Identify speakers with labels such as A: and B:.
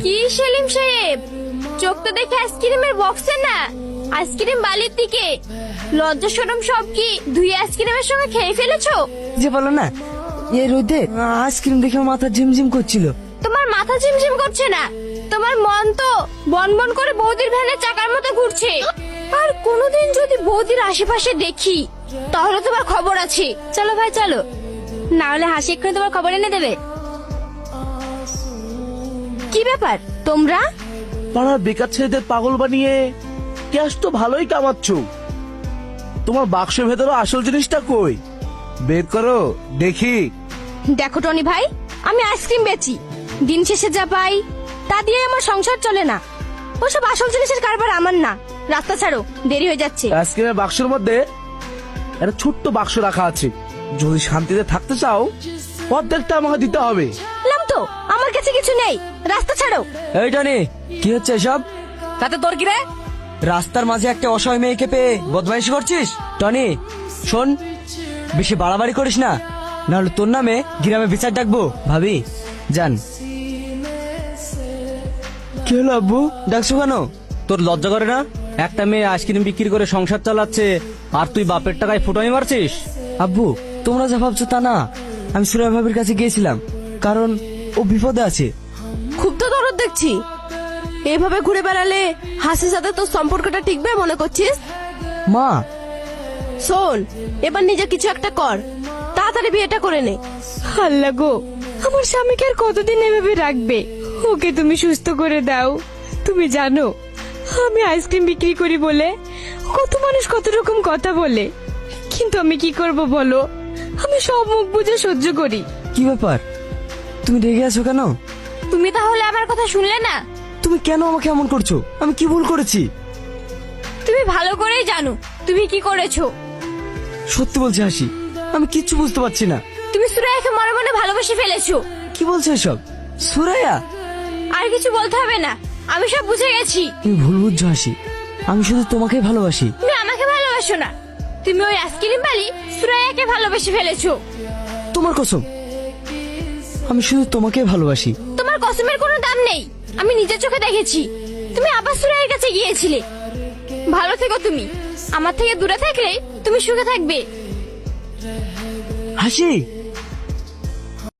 A: কি সেলিম সাহেব, চোখ তো দেখে আইসক্রিমের বক্সে না, আইসক্রিম বালির দিকে। লজ্জা শরম সব কি ধুয়ে আইসক্রিমের সঙ্গে খেয়ে ফেলেছো?
B: যে বলো না, এই রোদে আইসক্রিম দেখে মাথা ঝিমঝিম করছিল।
A: তোমার মাথা ঝিমঝিম করছে না, তোমার মন তো বনবন করে বৌদির ভ্যানের চাকার মতো ঘুরছে। আর কোনোদিন যদি বৌদির আশেপাশে দেখি তাহলে তোমার খবর আছে। চলো ভাই চলো, না হলে হাসি এক্ষুনি তোমার খবর এনে দেবে। কি ব্যাপার তোমরা?
C: পাড়ার বেকার ছেলেদের পাগল বানিয়ে ক্যাশ তো ভালোই কামাচ্ছ। তোমার বাক্সের ভেতরে আসল জিনিসটা কই? বের করো দেখি।
A: দেখো টনি ভাই, আমি আইসক্রিম বেচি, দিন শেষে যা পাই তা দিয়ে আমার সংসার চলে না। ওসব আসল জিনিসের কারবার আমার না। রাস্তা ছাড়ো, দেরি হয়ে যাচ্ছে।
C: আইসক্রিমের বাক্সের মধ্যে একটা ছোট্ট বাক্স রাখা আছে, যদি শান্তিতে থাকতে চাও অর্ধেকটা আমাকে দিতে হবে।
A: বললাম তো আমার কাছে কিছু নেই, রাস্তা ছাড়ো।
B: এই টনি, কি হচ্ছে এসব?
A: তাতে তোর কি রে?
B: রাস্তার মাঝে একটা অসহায় মেয়েকে পেয়ে বদমাইশি করছিস? টনি শোন, বেশি বাড়াবাড়ি করিস না, নাহলে তোর নামে গ্রামে বিচার ডাকবো। ভাবি যান। কি হলো আব্বু, ডাকছো কেন?
D: তোর লজ্জা করে না? একটা মেয়ে আইসক্রিম বিক্রি করে সংসার চালাচ্ছে আর তুই বাপের টাকায় ফুটানি মারছিস?
B: আব্বু তোমরা যা ভাবছো তা না, আমি সুরাই ভাবির কাছে গিয়েছিলাম কারণ ও বিপদে আছে।
E: খুব তো দরদ দেখছি। এভাবে ঘুরে বেড়ালে হাসির সাথে তোর সম্পর্কটা টিকবে মনে করছিস?
B: মা,
E: শোন, এবার নিজে কিছু একটা কর, তাড়াতাড়ি বিয়েটা করে নে। আল্লাহ গো, আমার স্বামীকে আর কতদিন এভাবে রাখবে? ওকে তুমি সুস্থ করে দাও। তুমি জানো আমি আইসক্রিম বিক্রি করি বলে কত মানুষ কত রকম কথা বলে, কিন্তু আমি কি করব বলো? আমি সব মুখ বুঝে সহ্য করি।
B: কি ব্যাপার, তুমি রেগে আছো কেন?
A: তুমি তাহলে আমার কথা শুনলে না?
B: তুমি কেন আমাকে এমন করছো? আমি কি ভুল করেছি?
A: তুমি ভালো করেই জানো তুমি কি করেছো।
B: সত্যি বলছি হাসি, আমি কিচ্ছু বুঝতে পারছি না।
A: তুমি সুরাইয়াকে মনে মনে ভালোবেসে ফেলেছো।
B: কি বলছো এসব? সুরাইয়া?
A: আর কিছু বলতে হবে না, আমি সব বুঝে গেছি।
B: তুমি ভুল বুঝছো হাসি, আমি শুধু তোমাকেই ভালোবাসি।
A: তুমি আমাকে ভালোবাসো না, তুমি ওই আইসক্রিম বালি সুরাইয়াকে ভালোবেসে ফেলেছো।
B: তোমার কসম, আমি শুধু তোমাকেই ভালোবাসি।
A: তোমার কসমের কোনো দাম নেই, আমি নিজের চোখে দেখেছি। তুমি আবার সুরাইয়ের কাছে গিয়েছিলে। ভালো থেকো তুমি, আমার থেকে দূরে থাকলে তুমি সুখে থাকবে।
B: হাসি,